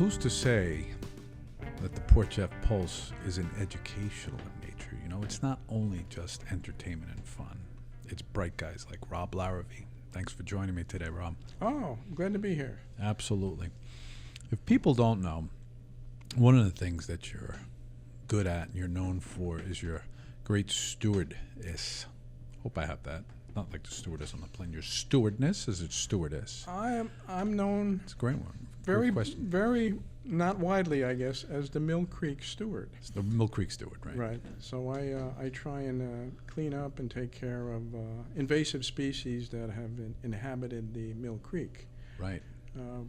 who's to say that the Port Jeff Pulse isn't educational in nature? You know, it's not only just entertainment and fun. It's bright guys like Rob Laravie. Thanks for joining me today, Rob. Oh, glad to be here. Absolutely. If people don't know, one of the things that you're good at and you're known for is your great stewardess. Hope I have that. Not like the stewardess on the plane. Your stewardness, is it stewardess? I'm known. It's a great one. Very, Great question. very not widely, I guess, as the Mill Creek steward. It's the Mill Creek steward, right? Right. So I try and clean up and take care of invasive species that have inhabited the Mill Creek, Right.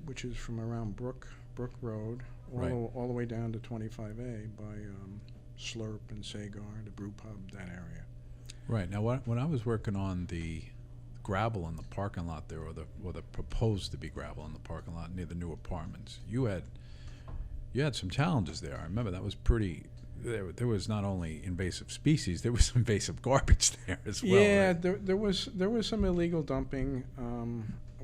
which is from around Brook Road Right. all the way down to 25A by Slurp and Sagar, the brew pub, that area. Right. Now, when I was working on the gravel in the parking lot there, or the proposed to be gravel in the parking lot near the new apartments, you had some challenges there. I remember that was pretty. There was not only invasive species, there was invasive garbage there as well. Yeah, right? there was some illegal dumping.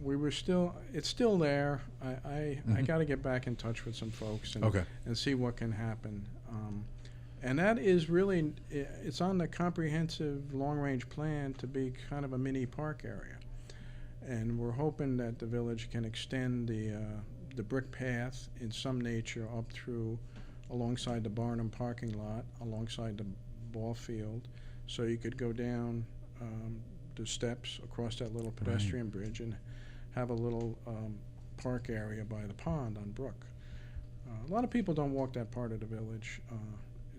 It's still there. I got to get back in touch with some folks and see what can happen. And that is really, it's on the comprehensive long-range plan to be kind of a mini park area. And we're hoping that the village can extend the brick path in some nature up through alongside the Barnum parking lot, alongside the ball field, so you could go down the steps across that little pedestrian bridge and have a little park area by the pond on Brook. A lot of people don't walk that part of the village.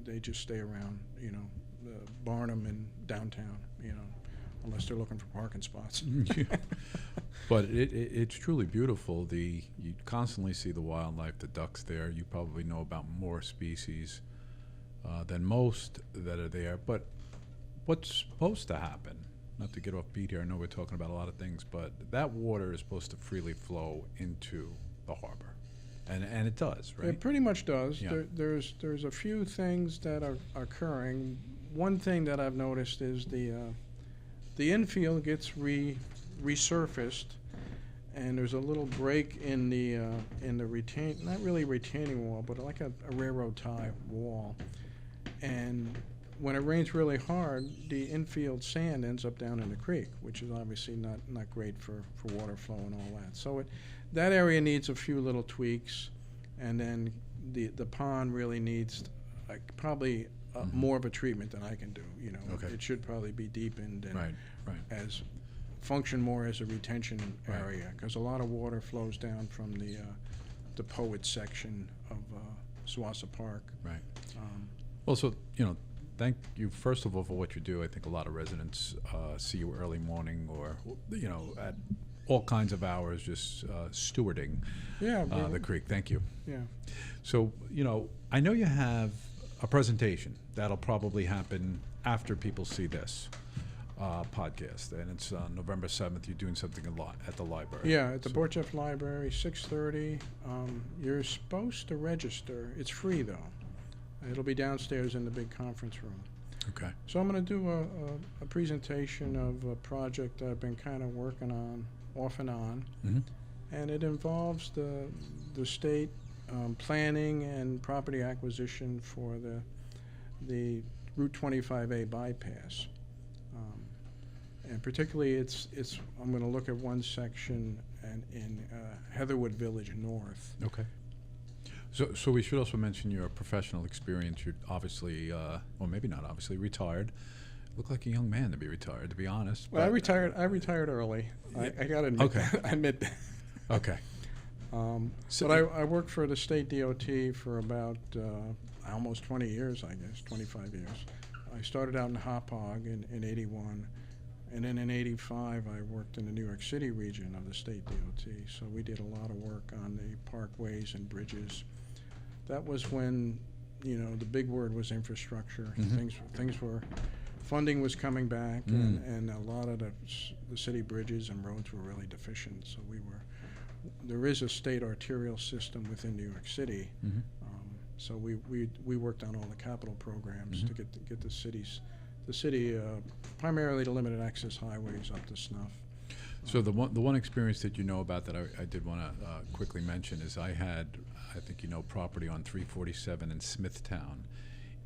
They just stay around, the Barnum and downtown, unless they're looking for parking spots. But it's truly beautiful. You constantly see the wildlife, the ducks there. You probably know about more species than most that are there. But what's supposed to happen, not to get off beat here, I know we're talking about a lot of things, but that water is supposed to freely flow into the harbor. And it does, right? It pretty much does. Yeah. There's a few things that are occurring. One thing that I've noticed is the infield gets resurfaced, and there's a little break in the not really retaining wall, but like a railroad tie wall. And when it rains really hard, the infield sand ends up down in the creek, which is obviously not great for water flow and all that. So that area needs a few little tweaks, and then the pond really needs probably more of a treatment than I can do. Okay. It should probably be deepened and Right. as function more as a retention area, because a lot of water flows down from the Poet section of Swassa Park. Right. Well, so, thank you, first of all, for what you do. I think a lot of residents see you early morning or, at all kinds of hours just stewarding the creek. Thank you. Yeah. So, I know you have a presentation that'll probably happen after people see this podcast, and it's on November 7th. You're doing something at the library. Yeah, at the Port Jeff Library, 6:30. You're supposed to register. It's free, though. It'll be downstairs in the big conference room. Okay. So I'm going to do a presentation of a project that I've been kind of working on off and on, and it involves the state planning and property acquisition for the Route 25A bypass. And particularly, I'm going to look at one section in Heatherwood Village North. Okay. So we should also mention your professional experience. You're obviously, or maybe not obviously, retired. Look like a young man to be retired, to be honest. Well, I retired early. I got to admit. Okay. I admit that. Okay. But I worked for the state DOT for about almost 20 years, I guess, 25 years. I started out in Hauppauge in 81, and then in 85 I worked in the New York City region of the state DOT. So we did a lot of work on the parkways and bridges. That was when, the big word was infrastructure. Things were, funding was coming back, and a lot of the city bridges and roads were really deficient. So there is a state arterial system within New York City. So we worked on all the capital programs to get the city primarily the limited access highways up to snuff. So the one experience that you know about that I did want to quickly mention is I I think you know, property on 347 in Smithtown.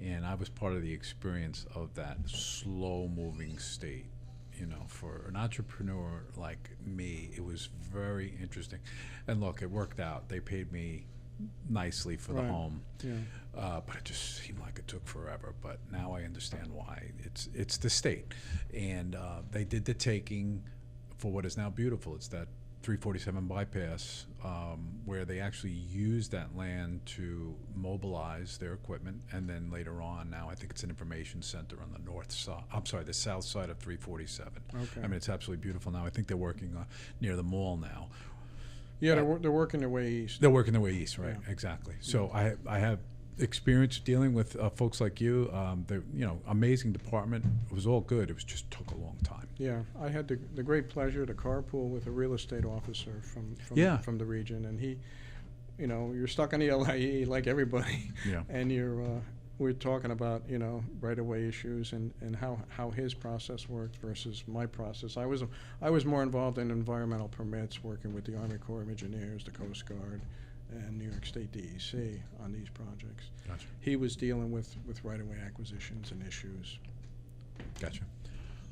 And I was part of the experience of that slow-moving state. You know, for an entrepreneur like me, it was very interesting. And look, it worked out. They paid me nicely for the home, but it just seemed like it took forever. But now I understand why. It's the state, and they did the taking for what is now beautiful. It's that 347 bypass where they actually used that land to mobilize their equipment, and then later on, now I think it's an information center on the north side. I'm sorry, the south side of 347. Okay. I mean, it's absolutely beautiful now. I think they're working near the mall now. Yeah, they're working their way east. They're working their way east, right? Yeah. Exactly. So I have experience dealing with folks like you. They're, you know, amazing department. It was all good. It was just took a long time. Yeah, I had the great pleasure to carpool with a real estate officer from the region, and he, you know, you're stuck on the LIE like everybody, and we're talking about, you know, right-of-way issues and how his process worked versus my process. I was more involved in environmental permits, working with the Army Corps of Engineers, the Coast Guard, and New York State DEC on these projects. Gotcha. He was dealing with right-of-way acquisitions and issues. Gotcha.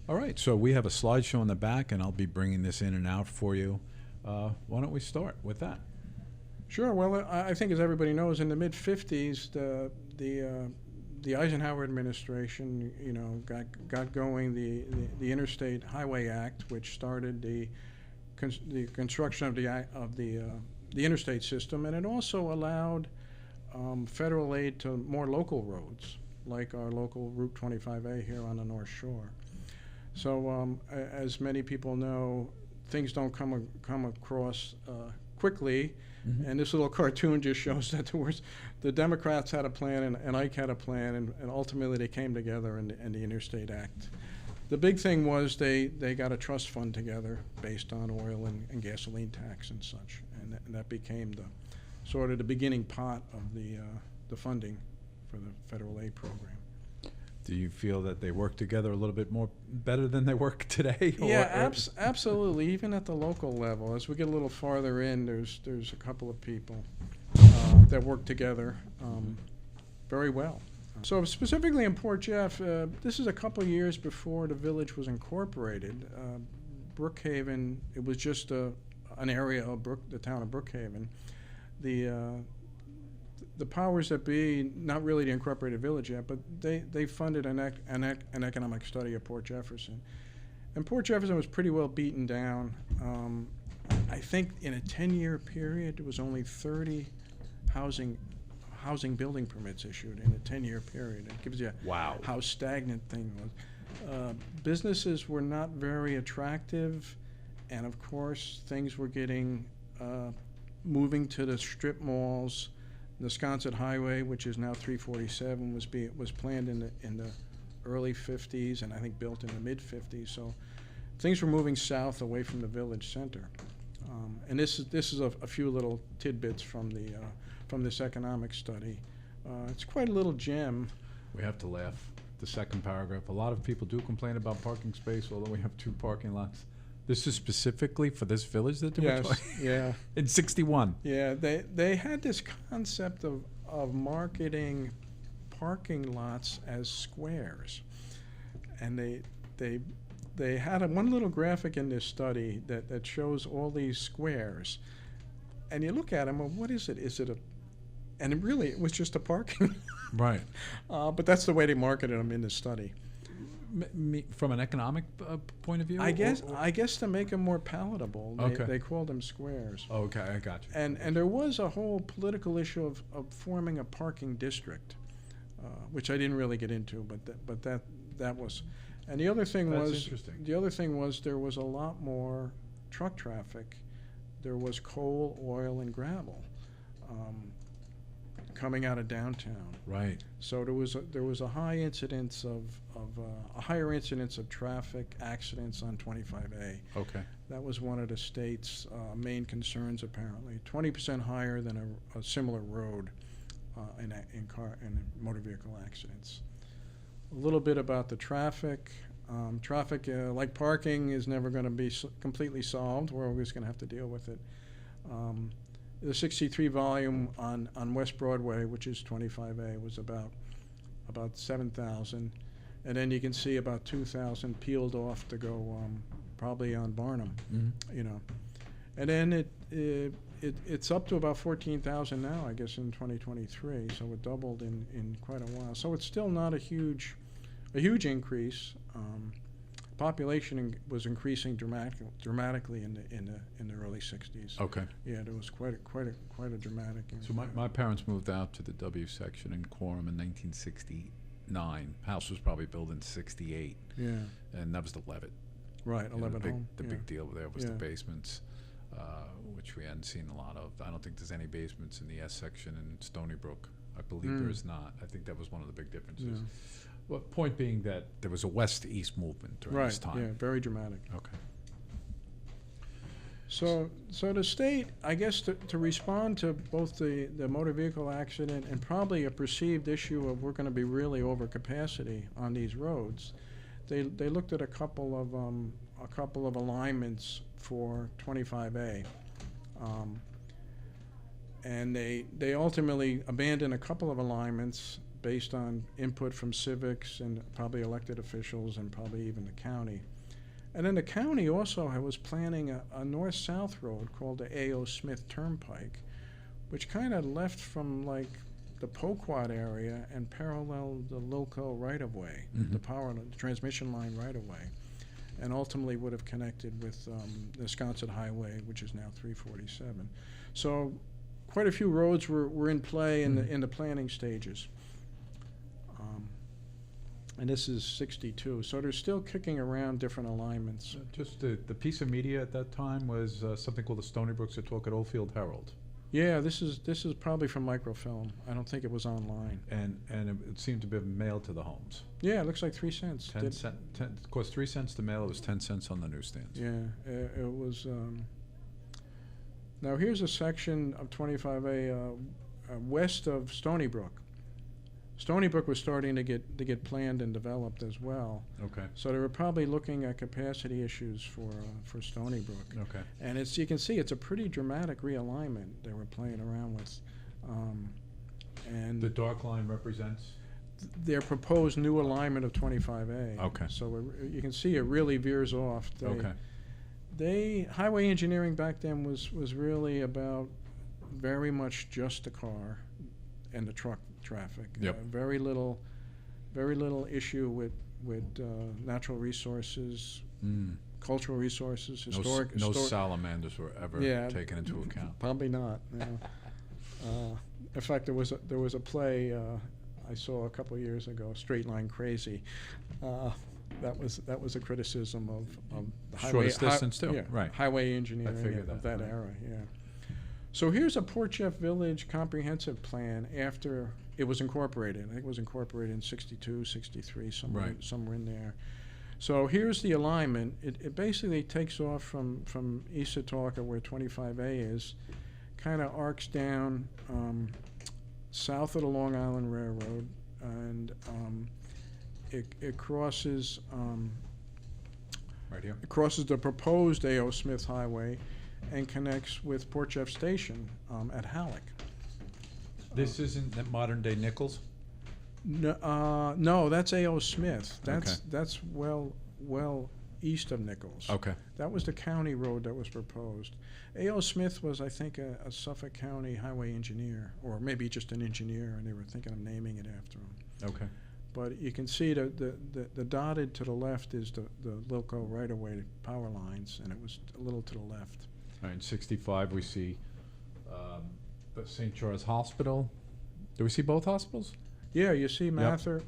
All right, so we have a slideshow in the back, and I'll be bringing this in and out for you. Why don't we start with that? Sure. Well, I think, as everybody knows, in the mid-'50s, the Eisenhower administration, you know, got going the Interstate Highway Act, which started the construction of the interstate system, and it also allowed federal aid to more local roads, like our local Route 25A here on the North Shore. So, as many people know, things don't come across quickly. Mm-hmm. And this little cartoon just shows that the Democrats had a plan and Ike had a plan, and ultimately they came together in the Interstate Act. The big thing was they got a trust fund together based on oil and gasoline tax and such, and that became the sort of the beginning pot of the funding for the federal aid program. Do you feel that they work together a little bit more better than they work today? Yeah, absolutely. Even at the local level, as we get a little farther in, there's a couple of people that work together very well. So specifically in Port Jeff, this is a couple of years before the village was incorporated. Brookhaven, it was just an area of the town of Brookhaven. The powers that be, not really the incorporated village yet, but they funded an economic study of Port Jefferson. And Port Jefferson was pretty well beaten down. I think in a 10-year period, there was only 30 housing building permits issued in a 10-year period. It gives you how stagnant thing was. Businesses were not very attractive, and of course, things were getting moving to the strip malls. The Sconset Highway, which is now 347, was planned in the early 50s and I think built in the mid 50s. So things were moving south away from the village center. And this is a few little tidbits from this economic study. It's quite a little gem. We have to laugh. The second paragraph. A lot of people do complain about parking space, although we have 2 parking lots. This is specifically for this village that they were talking? Yeah. In 61. Yeah, they had this concept of marketing parking lots as squares. And they had one little graphic in this study that shows all these squares. And you look at them, well, what is it? And it was just a parking. Right. But that's the way they marketed them in the study. From an economic point of view? I guess to make them more palatable, they called them squares. Okay, I got you. And there was a whole political issue of forming a parking district, which I didn't really get into, but that was. And the other thing was there was a lot more truck traffic. There was coal, oil, and gravel coming out of downtown. Right. So there was a high incidence of a higher incidence of traffic accidents on 25A. Okay. That was one of the state's main concerns, apparently. 20% higher than a similar road in motor vehicle accidents. A little bit about the traffic. Traffic, like parking, is never going to be completely solved. We're always going to have to deal with it. the 63 volume on West Broadway, which is 25A, was about 7,000, and then you can see about 2,000 peeled off to go probably on Barnum, you know, and then it's up to about 14,000 now, I guess, in 2023. So it doubled in quite a while. So it's still not a huge increase. Population was increasing dramatically in the early 60s. Okay. Yeah, there was quite a dramatic. So my parents moved out to the W section in Quorum in 1969. House was probably built in 68. Yeah. And that was the Levitt. Right, You know, 11 home. the big deal there was the Yeah. basements, which we hadn't seen a lot of. I don't think there's any basements in the S section in Stony Brook. I believe there is not. I think that was one of the big differences. Yeah. Well, point being that there was a west-east movement during this Right, time. yeah, very dramatic. Okay. So the state, I guess, to respond to both the motor vehicle accident and probably a perceived issue of we're going to be really over capacity on these roads, they looked at a couple of alignments for 25A, and they ultimately abandoned a couple of alignments based on input from civics and probably elected officials and probably even the county. And then the county also was planning a north-south road called the A.O. Smith Turnpike, which kind of left from like the Poquat area and paralleled the Lilco right-of-way, the transmission line right-of-way, and ultimately would have connected with the Sconset Highway, which is now 347. So quite a few roads were in play in the planning stages. And this is 62, so they're still kicking around different alignments. Just the piece of media at that time was something called the Stony Brook Setauket Oldfield Herald. Yeah, this is probably from microfilm. I don't think it was online. And it seemed to be mailed to the homes. Yeah, it looks like 3 cents. It cost 3 cents to mail. It was 10 cents on the newsstands. Yeah, it was. Now here's a section of 25A west of Stony Brook. Stony Brook was starting to get planned and developed as well. Okay. So they were probably looking at capacity issues for Stony Brook. Okay. And you can see it's a pretty dramatic realignment they were playing around with. And The dark line represents? their proposed new alignment of 25A. Okay. So you can see it really veers off. Highway engineering back then was really about very much just the car and the truck traffic. Yep. Very little issue with natural resources, cultural resources, historic. No salamanders were ever taken into account. Probably not. No. In fact, there was a play I saw a couple of years ago, Straight Line Crazy. That was a criticism of the highway. Shortest distance too. Yeah, right. Highway engineering of that era. Yeah. So here's a Port Jeff Village comprehensive plan after it was incorporated. I think it was incorporated in 62, 63, somewhere in there. So here's the alignment. It basically takes off from East Setauket, where 25A is, kind of arcs down south of the Long Island Railroad, and it crosses right here. It crosses the proposed A.O. Smith Highway and connects with Port Jeff Station at Halleck. This isn't that modern day Nichols? No, that's A.O. Smith. That's well east of Nichols. Okay. That was the county road that was proposed. A.O. Smith was, I think, a Suffolk County highway engineer, or maybe just an engineer, and they were thinking of naming it after him. Okay. But you can see the dotted to the left is the Lilco right-of-way power lines, and it was a little to the left. All right, in 65 we see the St. Charles Hospital. Do we see both hospitals? Yeah, you see Mather,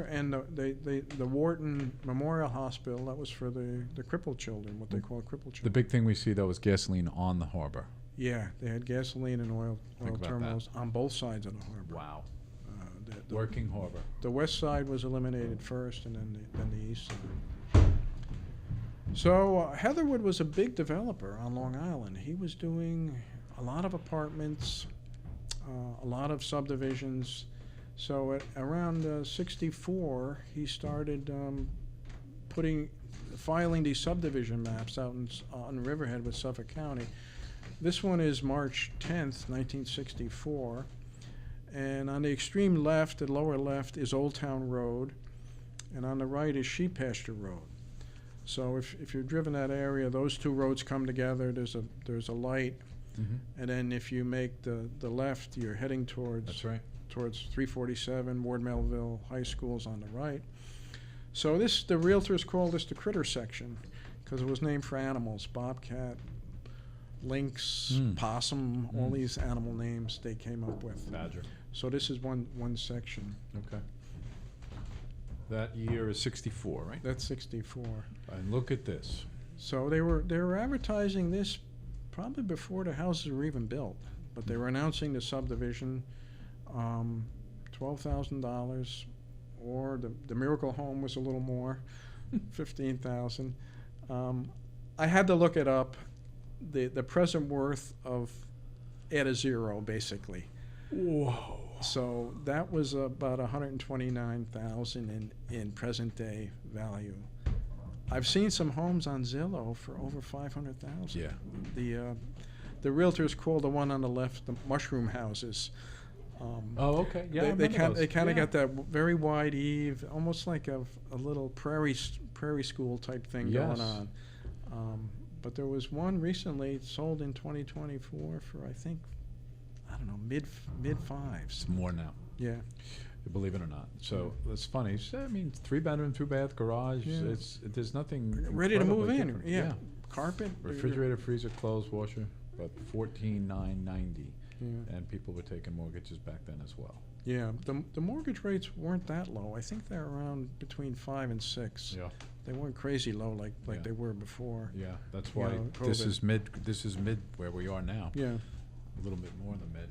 and the Wharton Memorial Hospital. That was for the crippled children, what they call crippled children. The big thing we see though is gasoline on the harbor. Yeah, they had gasoline and oil terminals on both sides of the harbor. Wow. Working harbor. The west side was eliminated first, and then the east side. So Heatherwood was a big developer on Long Island. He was doing a lot of apartments, a lot of subdivisions. So at around 64, he started filing these subdivision maps out on Riverhead with Suffolk County. This one is March 10th, 1964. And on the extreme left, the lower left, is Old Town Road. And on the right is Sheep Pasture Road. So if you've driven that area, those two roads come together. There's a light. Mm-hmm. And then if you make the left, you're heading towards That's right. towards 347, Ward Melville High School's on the right. So the realtors call this the critter section because it was named for animals: bobcat, lynx, possum, all these animal names they came up with. Badger. So this is one section. Okay. That year is 64, right? That's 64. And look at this. So they were advertising this probably before the houses were even built, but they were announcing the subdivision, $12,000, or the Miracle Home was a little more, $15,000. I had to look it up. The present worth of at a zero, basically. Whoa. So that was about $129,000 in present day value. I've seen some homes on Zillow for over $500,000. Yeah. The realtors call the one on the left the mushroom houses. Oh, okay. Yeah, they kind of got that very wide eave, almost like a little prairie school type thing going on. But there was one recently sold in 2024 for, I think, I don't know, mid fives. It's more now. Yeah. Believe it or not. So it's funny. So, I mean, 3-bedroom, 2-bath garage. Yeah. There's nothing ready to move in. different. Yeah. Carpet. Refrigerator, freezer, clothes, washer. About $14,990. Yeah. And people were taking mortgages back then as well. Yeah. The mortgage rates weren't that low. I think they're around between 5 and 6. Yeah. They weren't crazy low like they were before. Yeah. That's why this is mid where we are now. Yeah. A little bit more than mid.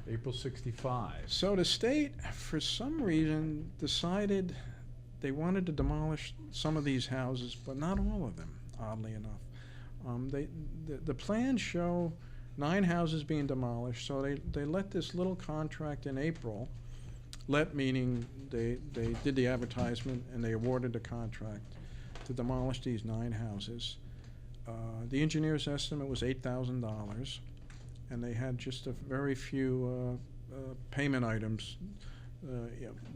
April 65. So the state, for some reason, decided they wanted to demolish some of these houses, but not all of them, oddly enough. The plans show 9 houses being demolished, so they let this little contract in April. Let meaning they did the advertisement and they awarded the contract to demolish these 9 houses. The engineer's estimate was $8,000. And they had just a very few payment items,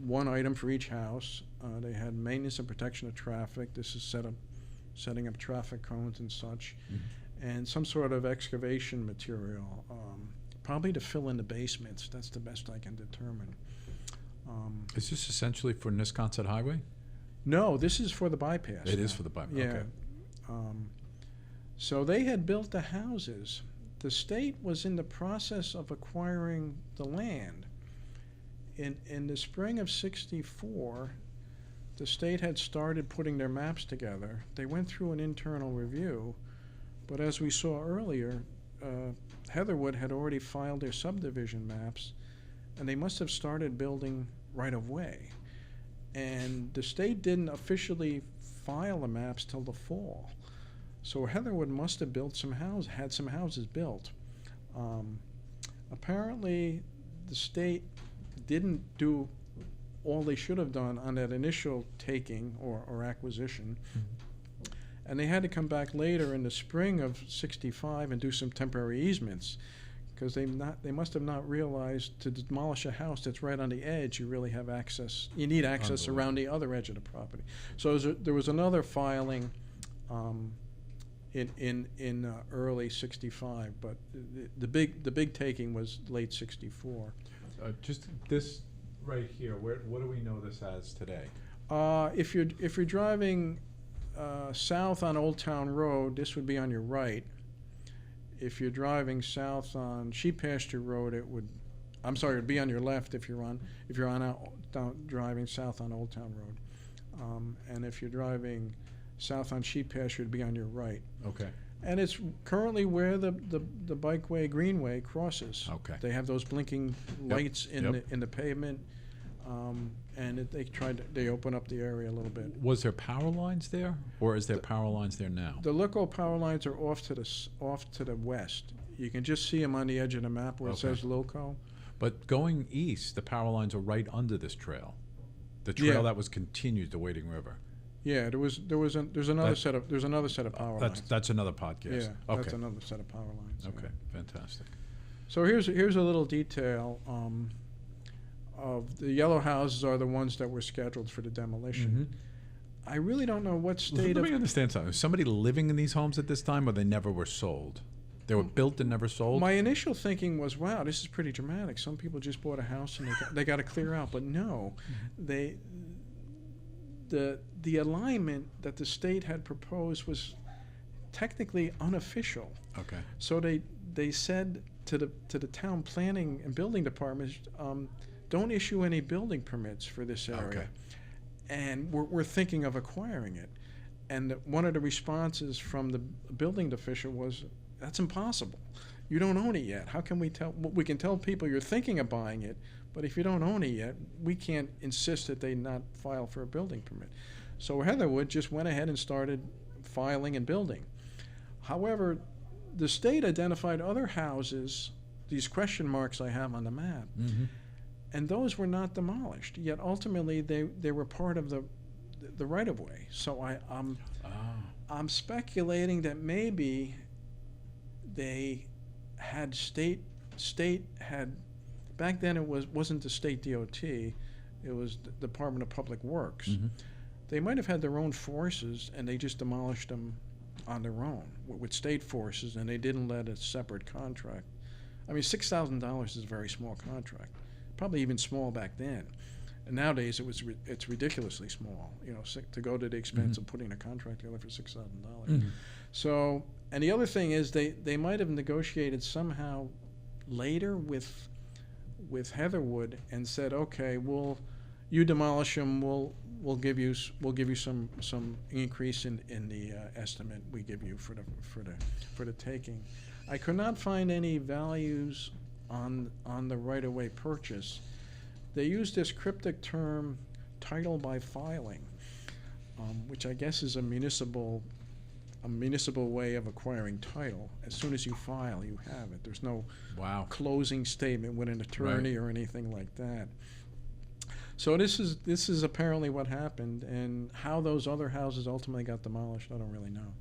one item for each house. They had maintenance and protection of traffic. This is setting up traffic cones and such, and some sort of excavation material, probably to fill in the basements. That's the best I can determine. Is this essentially for Nisconset Highway? No, this is for the bypass. It is for the bypass. Yeah. Okay. So they had built the houses. The state was in the process of acquiring the land. In the spring of 64, the state had started putting their maps together. They went through an internal review, but as we saw earlier, Heatherwood had already filed their subdivision maps, and they must have started building right of way. And the state didn't officially file the maps till the fall. So Heatherwood must have built had some houses built. Apparently, the state didn't do all they should have done on that initial taking or acquisition. And they had to come back later in the spring of '65 and do some temporary easements, because they must have not realized to demolish a house that's right on the edge, you really have access. You need access around the other edge of the property. So there was another filing in early '65, but the big taking was late '64. Just this right here. What do we know this as today? If you're driving south on Old Town Road, this would be on your right. If you're driving south on Sheep Pasture Road, it'd be on your left if you're driving south on Old Town Road, and if you're driving south on Sheep Pasture, it'd be on your right. Okay. And it's currently where the bikeway greenway crosses. Okay. They have those blinking lights in the pavement, and they open up the area a little bit. Was there power lines there, or is there power lines there now? The local power lines are off to the west. You can just see them on the edge of the map where it says local. But going east, the power lines are right under this trail. The trail that was continued to Wading River. Yeah, there's another set of power lines. That's another podcast. Yeah, Okay. that's another set of power lines. Okay. Yeah. Fantastic. So here's a little detail of the yellow houses are the ones that were scheduled for the demolition. I really don't know what state Let me understand something. Was somebody living in these homes at this time, or they never were sold? They were built and never sold? My initial thinking was, wow, this is pretty dramatic. Some people just bought a house and they got to clear out. But no, the alignment that the state had proposed was technically unofficial. Okay. So they said to the town planning and building departments, don't issue any building permits for this area. Okay. And we're thinking of acquiring it. And one of the responses from the building official was, that's impossible. You don't own it yet. How can we tell? We can tell people you're thinking of buying it, but if you don't own it yet, we can't insist that they not file for a building permit. So Heatherwood just went ahead and started filing and building. However, the state identified other houses, these question marks I have on the map, and those were not demolished. Yet ultimately, they were part of the right-of-way. So I'm speculating that maybe they had state had, back then it wasn't the state DOT, it was the Department of Public Works. They might have had their own forces and they just demolished them on their own with state forces, and they didn't let a separate contract. I mean, $6,000 is a very small contract, probably even small back then. And nowadays it's ridiculously small, you know, to go to the expense of putting a contract together for $6,000. So, and the other thing is they might have negotiated somehow later with Heatherwood and said, okay, you demolish them, we'll give you some increase in the estimate we give you for the taking. I could not find any values on the right-of-way purchase. They used this cryptic term, title by filing, which I guess is a municipal way of acquiring title. As soon as you file, you have it. There's no closing statement with an attorney or anything like that. So this is apparently what happened, and how those other houses ultimately got demolished, I don't really know.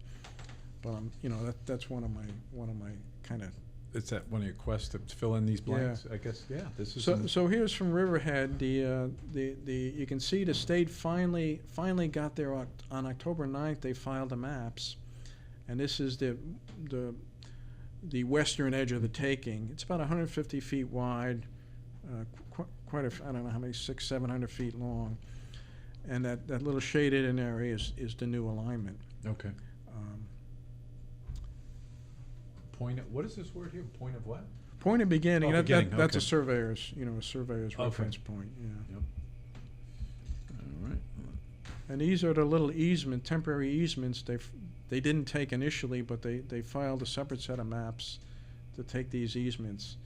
But you know, that's one of my kind of. Is that one of your quests to fill in these blanks? I guess. Yeah. This is. So here's from Riverhead. The you can see the state finally got there on October 9th. They filed the maps, and this is the western edge of the taking. It's about 150 feet wide, quite a, I don't know how many, 600-700 feet long, and that little shaded in area is the new alignment. Okay. What is this word here? Point of what? Point of beginning. Beginning. That's Okay. a surveyor's reference point. Yeah. Yep. All right. And these are the little temporary easements they didn't take initially, but they filed a separate set of maps to take these easements.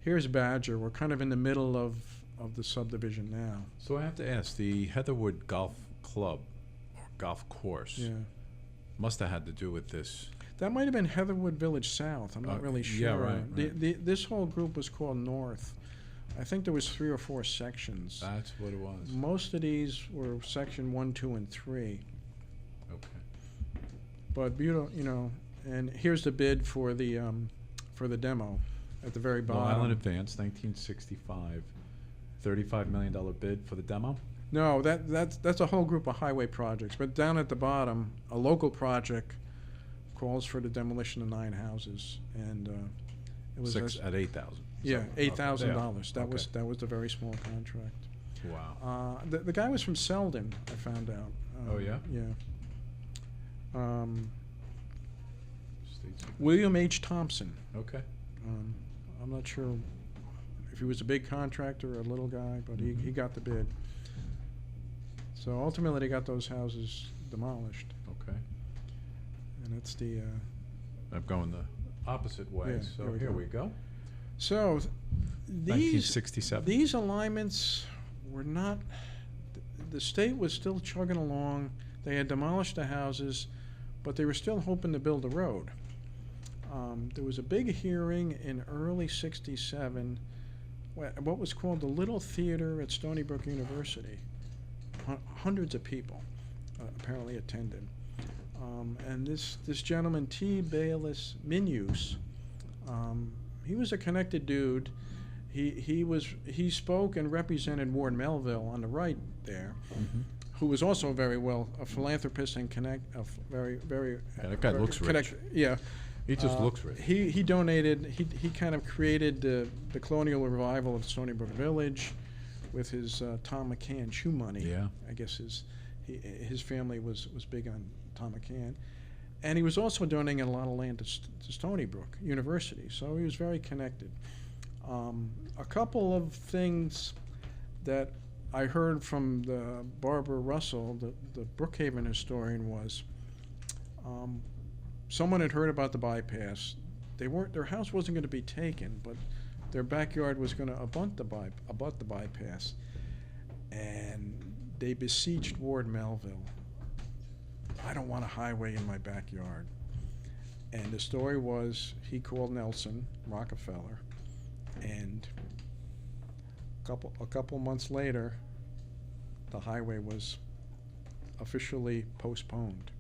Here's Badger. We're kind of in the middle of the subdivision now. So I have to ask, the Heatherwood Golf Club or golf course must have had to do with this. That might have been Heatherwood Village South. I'm not really sure. Yeah, right. This whole group was called North. I think there was 3 or 4 sections. That's what it was. Most of these were section 1, 2, and 3. Okay. But beautiful, you know. And here's the bid for the demo at the very bottom. Long Island Advance, 1965, $35 million bid for the demo. No, that's a whole group of highway projects. But down at the bottom, a local project calls for the demolition of 9 houses, and it was at $8,000. Yeah, So, $8,000. okay. That was the very small contract. Wow. The guy was from Selden, I found out. Oh, yeah? Yeah. States. William H. Thompson. Okay. I'm not sure if he was a big contractor or a little guy, but he got the bid. So ultimately, they got those houses demolished. Okay. And it's the. I'm going the opposite way. Yeah, So here we go. So these 1967. These alignments were not. The state was still chugging along. They had demolished the houses, but they were still hoping to build a road. There was a big hearing in early '67, what was called the Little Theater at Stony Brook University. Hundreds of people. apparently attended. And this gentleman, T. Bayless Minus, he was a connected dude. He spoke and represented Ward Melville on the right there, who was also a philanthropist and very that guy looks rich. Yeah. He just looks rich. He donated. He kind of created the colonial revival of Stony Brook Village with his Tom McCann shoe money. Yeah. I guess his family was big on Tom McCann, and he was also donating a lot of land to Stony Brook University. So he was very connected. A couple of things that I heard from the Barbara Russell, the Brookhaven historian, was someone had heard about the bypass. Their house wasn't going to be taken, but their backyard was going to abut the bypass, and they besieged Ward Melville. I don't want a highway in my backyard. And the story was he called Nelson Rockefeller, and a couple months later, the highway was officially postponed.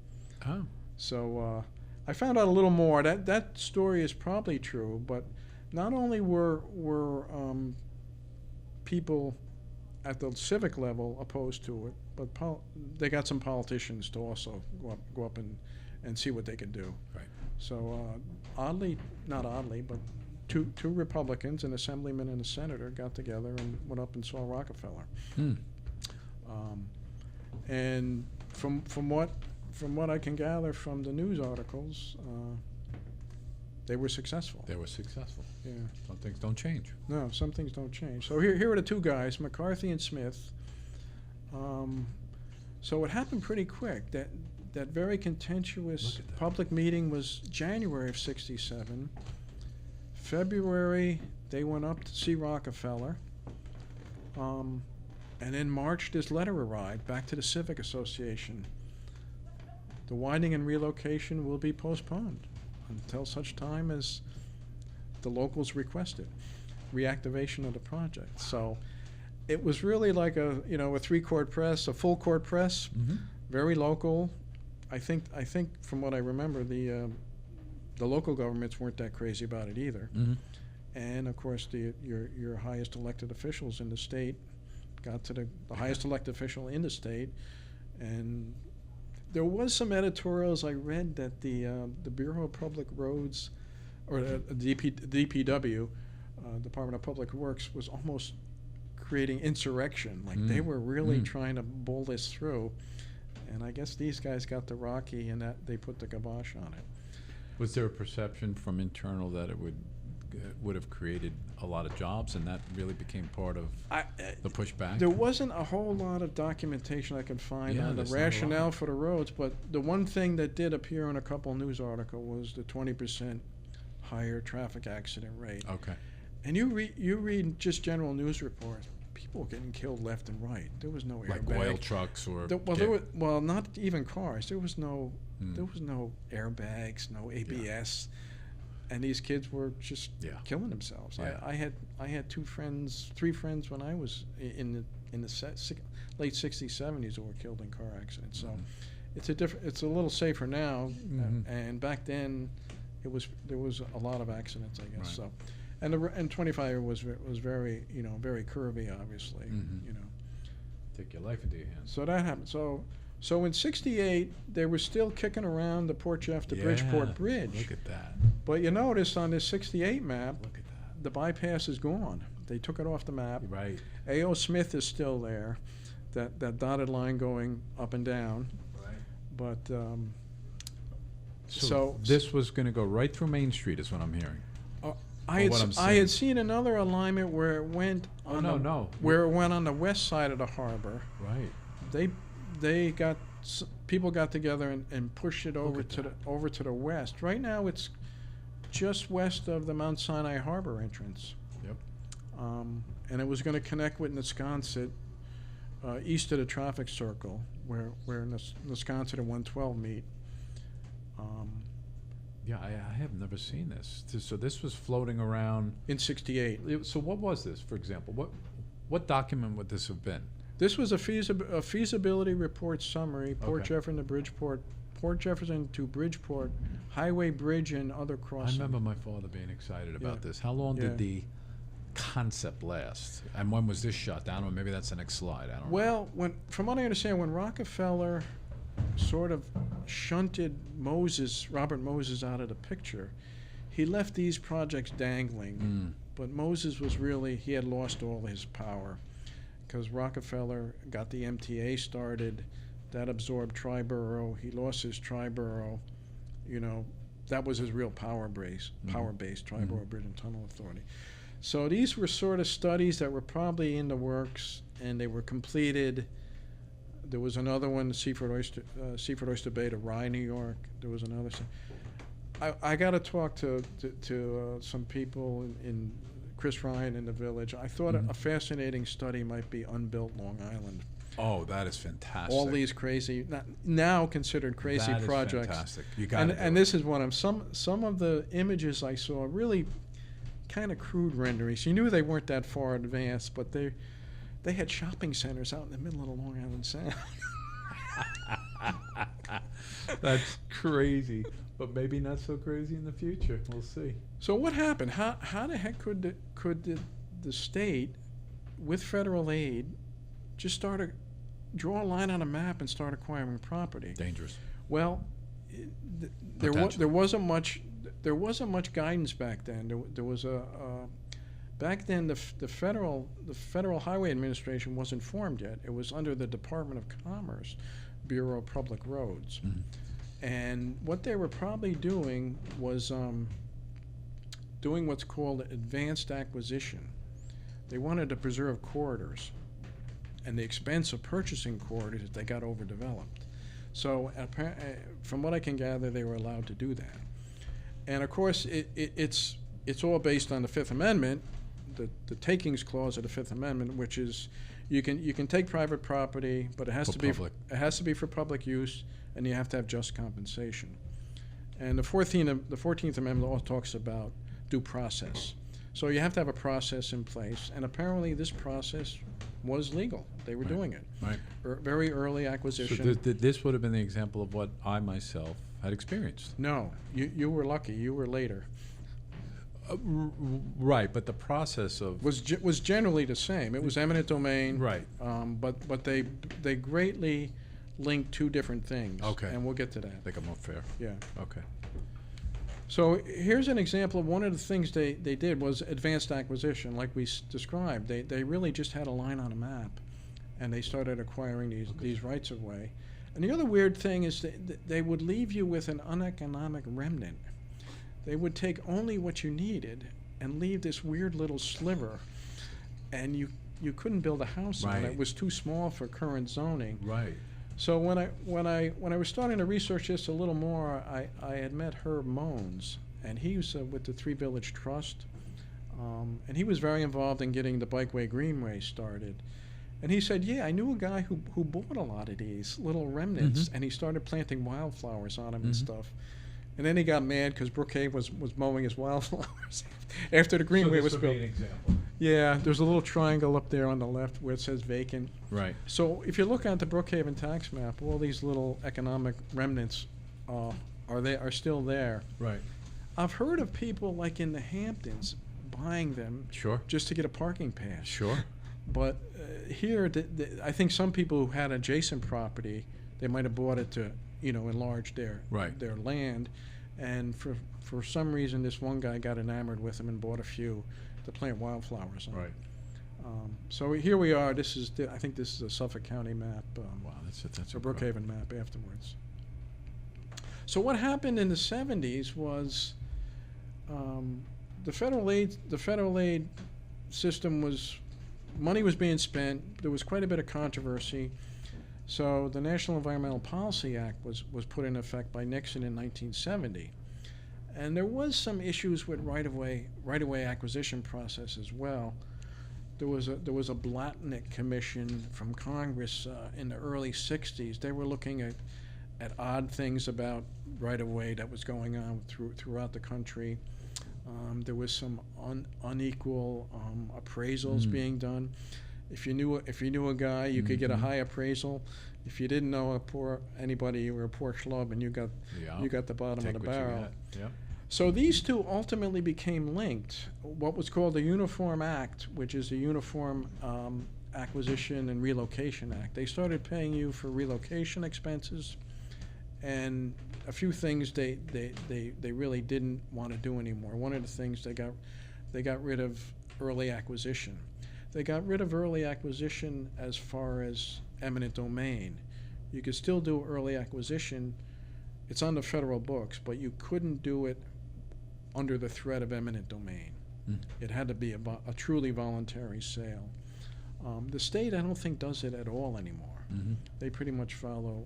Oh. So I found out a little more. That story is probably true, but not only were people at the civic level opposed to it, but they got some politicians to also go up and see what they could do. Right. So not oddly, but two Republicans, an assemblyman and a senator, got together and went up and saw Rockefeller. And from what I can gather from the news articles, they were successful. They were successful. Yeah. Some things don't change. No, some things don't change. So here are the two guys, McCarthy and Smith. So it happened pretty quick. That very contentious public meeting was January of '67. February, they went up to see Rockefeller. And in March, this letter arrived back to the Civic Association. The widening and relocation will be postponed until such time as the locals requested reactivation of the project. So it was really like a 3-court press, a full court press, very local. I think from what I remember, the local governments weren't that crazy about it either. And of course, your highest elected officials in the state got to the highest elected official in the state, and there was some editorials I read that the Bureau of Public Roads, or the DPW, Department of Public Works, was almost creating insurrection. Like they were really trying to bull this through, and I guess these guys got the Rocky, and that they put the kibosh on it. Was there a perception from internal that it would have created a lot of jobs, and that really became part of the pushback? There wasn't a whole lot of documentation I could find on the rationale for the roads, but the one thing that did appear in a couple news articles was the 20% higher traffic accident rate. Okay. And you read just general news reports. People were getting killed left and right. There was no airbag. Like oil trucks or not even cars. There was no airbags, no ABS. Yeah. And these kids were just killing themselves. Yeah. I had three friends when I was in the late '60s, '70s who were killed in car accidents. So it's a little safer now. And back then, there was a lot of accidents, I guess. Right. So, and 25 was very very curvy, obviously. Take your life into your hands. So that happened. So in '68, they were still kicking around the Port Jeff to Bridgeport Bridge. Look at that. But you notice on this '68 map, look at that, the bypass is gone. They took it off the map. Right. A.O. Smith is still there, that dotted line going up and down. Right. But so this was going to go right through Main Street, is what I'm hearing. I had seen another alignment where it went where it went on the west side of the harbor. Right. People got together and pushed it over to the west. Right now, it's just west of the Mount Sinai Harbor entrance. Yep. And it was going to connect with Wisconsin, east of the traffic circle, where Wisconsin and 112 meet. Yeah, I have never seen this. So this was floating around in '68. So what was this, for example? What document would this have been? This was a feasibility report summary, Port Okay. Jefferson to Bridgeport, Port Jefferson to Bridgeport, highway, bridge, and other I crossings. remember my father being excited about Yeah. this. How long Yeah. did the concept last? And when was this shot down? Or maybe that's the next slide. I don't know. Well, from what I understand, when Rockefeller sort of shunted Robert Moses out of the picture, he left these projects dangling. But Moses he had lost all his power because Rockefeller got the MTA started. That absorbed Triborough. He lost his Triborough. That was his real power base, Triborough Bridge and Tunnel Authority. So these were sort of studies that were probably in the works, and they were completed. There was another one, Seaford Oyster Bay to Rye, New York. There was another. I got to talk to some people in Chris Ryan in the Village. I thought a fascinating study might be unbuilt Long Island. Oh, that is fantastic. All these crazy, now considered crazy that projects. Is fantastic. You got it. And this is one of them. Some of the images I saw really kind of crude renderings. You knew they weren't that far advanced, but they had shopping centers out in the middle of the Long Island Sound. That's crazy, but maybe not so crazy in the future. We'll see. So what happened? How the heck could the state, with federal aid, just draw a line on a map and start acquiring property? Dangerous. Well, there wasn't much guidance back then. There was back then the Federal Highway Administration wasn't formed yet. It was under the Department of Commerce, Bureau of Public Roads. And what they were probably doing was doing what's called advanced acquisition. They wanted to preserve corridors and the expense of purchasing corridors if they got overdeveloped. So from what I can gather, they were allowed to do that. And of course, it's all based on the Fifth Amendment, the takings clause of the Fifth Amendment, which is you can take private property, but it has to be for public use, and you have to have just compensation. And the 14th Amendment all talks about due process. So you have to have a process in place, and apparently this process was legal. They were doing it. Right. Very early acquisition. So this would have been the example of what I myself had experienced. No, you were lucky. You were later. Right, but the process of was generally the same. It was eminent domain. Right. But they greatly linked two different things. Okay. And we'll get to that. I think I'm more fair. Yeah. Okay. So here's an example of one of the things they did was advanced acquisition, like we described. They really just had a line on a map, and they started acquiring these rights of way. And the other weird thing is they would leave you with an uneconomic remnant. They would take only what you needed and leave this weird little sliver, and you couldn't build a house on it. It was too small for current zoning. Right. So when I was starting to research this a little more, I had met Herb Mones, and he was with the Three Village Trust, and he was very involved in getting the Bikeway Greenway started. And he said, yeah, I knew a guy who bought a lot of these little remnants, and he started planting wildflowers on them and stuff. And then he got mad because Brookhaven was mowing his wildflowers after the Greenway was built. An example. Yeah, there's a little triangle up there on the left where it says vacant. Right. So if you look at the Brookhaven tax map, all these little economic remnants are still there. Right. I've heard of people like in the Hamptons buying them just to get a parking pass. Sure. But here, I think some people who had adjacent property, they might have bought it to enlarge their land, and for some reason this one guy got enamored with them and bought a few to plant wildflowers on. Right. So here we are. I think this is a Suffolk County map. Wow, that's a Brookhaven map afterwards. So what happened in the 70s was the federal aid system money was being spent. There was quite a bit of controversy. So the National Environmental Policy Act was put in effect by Nixon in 1970. And there was some issues with right-of-way acquisition process as well. There was a Blatnick commission from Congress in the early 60s. They were looking at odd things about right-of-way that was going on throughout the country. There was some unequal appraisals being done. If you knew a guy, you could get a high appraisal. If you didn't know anybody, you were a poor schlub, and you got the bottom of the barrel. Yeah. So these two ultimately became linked. What was called the Uniform Act, which is the Uniform Acquisition and Relocation Act. They started paying you for relocation expenses, and a few things they really didn't want to do anymore. One of the things they got rid of early acquisition. They got rid of early acquisition as far as eminent domain. You could still do early acquisition. It's on the federal books, but you couldn't do it under the threat of eminent domain. It had to be a truly voluntary sale. The state, I don't think, does it at all anymore. They pretty much follow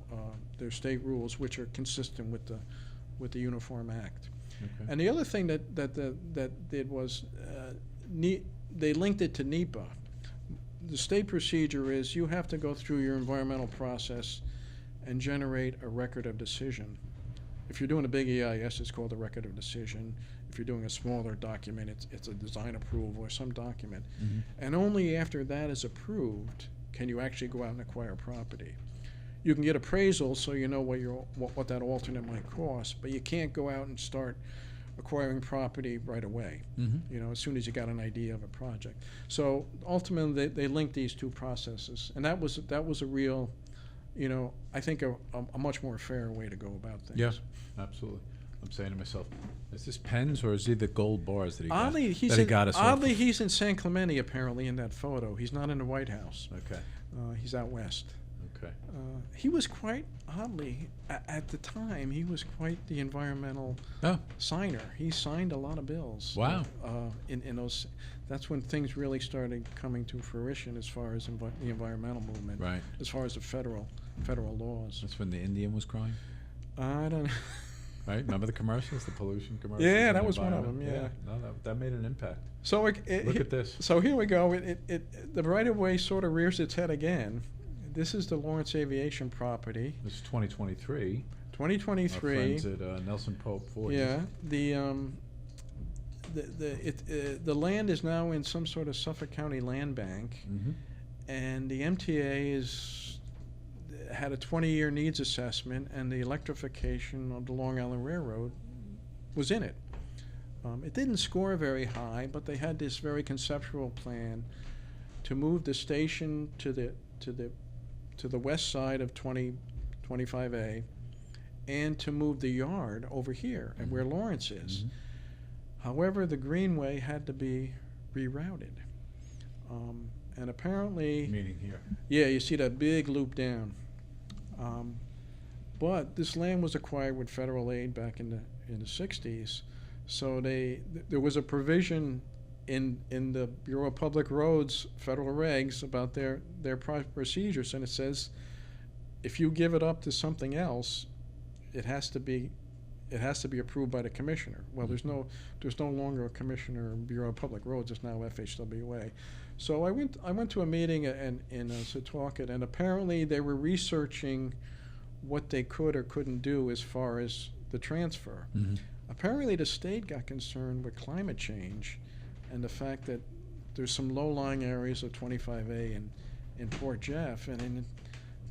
their state rules, which are consistent with the Uniform Act. Okay. And the other thing that did was they linked it to NEPA. The state procedure is you have to go through your environmental process and generate a record of decision. If you're doing a big EIS, it's called a record of decision. If you're doing a smaller document, it's a design approval or some document. And only after that is approved can you actually go out and acquire property. You can get appraisal so you know what that alternate might cost, but you can't go out and start acquiring property right away, as soon as you got an idea of a project. So ultimately they linked these two processes, and that was a real, I think a much more fair way to go about things. Yeah, absolutely. I'm saying to myself, is this pens or is he the gold bars that he got us? Oddly, he's in San Clemente apparently in that photo. He's not in the White House. Okay. He's out west. Okay. He was quite, oddly, at the time, he was quite the environmental signer. He signed a lot of bills. Wow. In those, that's when things really started coming to fruition as far as the environmental movement. Right. As far as the federal laws. That's when the Indian was crying? I don't know. Right? Remember the commercials, the pollution commercials? Yeah, that was one of them, yeah. No, that made an impact. So look at this. So here we go. The right-of-way sort of rears its head again. This is the Lawrence Aviation property. This is 2023. 2023. Our friends at Nelson Pope 40. Yeah. The land is now in some sort of Suffolk County land bank, and the MTA had a 20-year needs assessment, and the electrification of the Long Island Railroad was in it. It didn't score very high, but they had this very conceptual plan to move the station to the west side of 25A, and to move the yard over here at where Lawrence is. However, the Greenway had to be rerouted. And apparently... Meaning here. Yeah, you see that big loop down. But this land was acquired with federal aid back in the 60s. So there was a provision in the Bureau of Public Roads federal regs about their procedures, and it says if you give it up to something else, it has to be approved by the commissioner. Well, there's no longer a commissioner in Bureau of Public Roads. It's now FHWA. So I went to a meeing in Setauket, and apparently they were researching what they could or couldn't do as far as the transfer. Apparently the state got concerned with climate change and the fact that there's some low-lying areas of 25A in Port Jeff, and in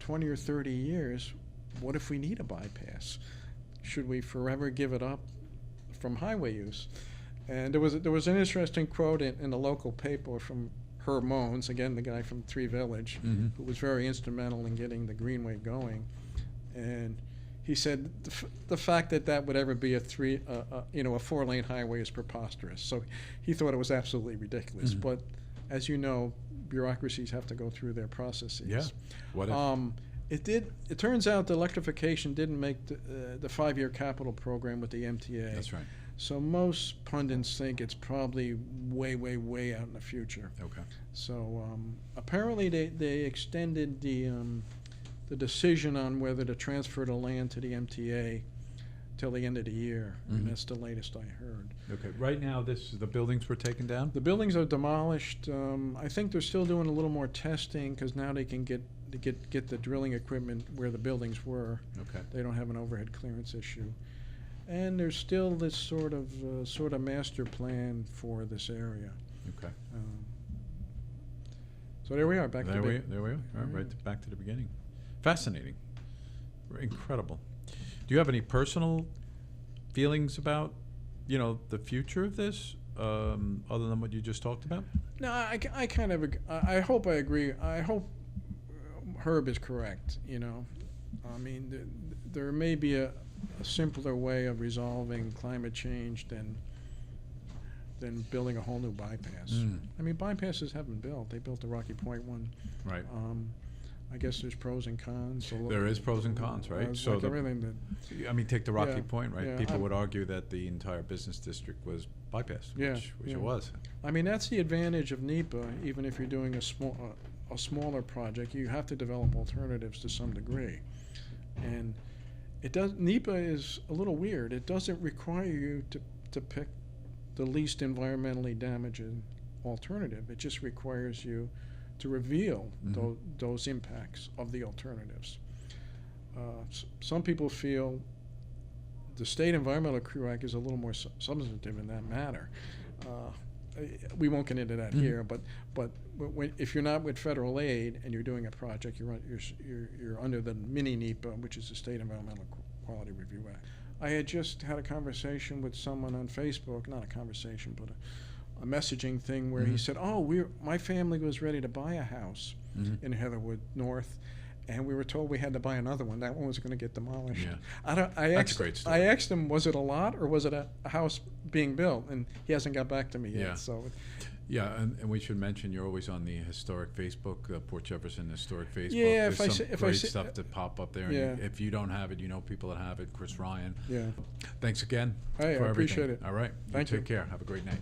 20 or 30 years, what if we need a bypass? Should we forever give it up from highway use? And there was an interesting quote in the local paper from Herb Mones, again the guy from Three Village, who was very instrumental in getting the Greenway going, and he said the fact that would ever be a 4-lane highway is preposterous. So he thought it was absolutely ridiculous. But as you know, bureaucracies have to go through their processes. Yeah. What if? It turns out the electrification didn't make the 5-year capital program with the MTA. That's right. So most pundits think it's probably way, way, way out in the future. Okay. So apparently they extended the decision on whether to transfer the land to the MTA till the end of the year, and that's the latest I heard. Okay. Right now, the buildings were taken down? The buildings are demolished. I think they're still doing a little more testing because now they can get the drilling equipment where the buildings were. Okay. They don't have an overhead clearance issue. And there's still this sort of master plan for this area. Okay. So there we are, back to There we the are. All right, back to the beginning. Fascinating. Incredible. Do you have any personal feelings about, the future of this, other than what you just talked about? No, I kind of I hope I agree. I hope Herb is correct. I mean, there may be a simpler way of resolving climate change than building a whole new bypass. I mean, bypasses have been built. They built the Rocky Point one. Right. I guess there's pros and cons. There is pros and cons, right? So like everything that. take the Rocky Point, right? Yeah, People would argue that the entire business district was bypassed, which it was. I mean, that's the advantage of NEPA. Even if you're doing a smaller project, you have to develop alternatives to some degree, and NEPA is a little weird. It doesn't require you to pick the least environmentally damaging alternative. It just requires you to reveal those impacts of the alternatives. Some people feel the State Environmental Crew Act is a little more substantive in that matter. We won't get into that here, but if you're not with federal aid and you're doing a project, you're under the mini NEPA, which is the State Environmental Quality Review Act. I had just had a conversation with someone on Facebook, not a conversation, but a messaging thing where he said, my family was ready to buy a house in Heatherwood North, and we were told we had to buy another one. That one was going to get demolished. Yeah. That's a great story. I asked him, was it a lot or was it a house being built? And he hasn't got back to me yet. Yeah. So. Yeah, and we should mention you're always on the historic Facebook, Port Jefferson Historic Facebook. Yeah, There's some great stuff to pop up there. Yeah. And if you don't have it, you know people that have it. Chris Ryan. Yeah. Thanks again. Hey, for I appreciate everything. it. All right. Thank you. Take care. Have a great night.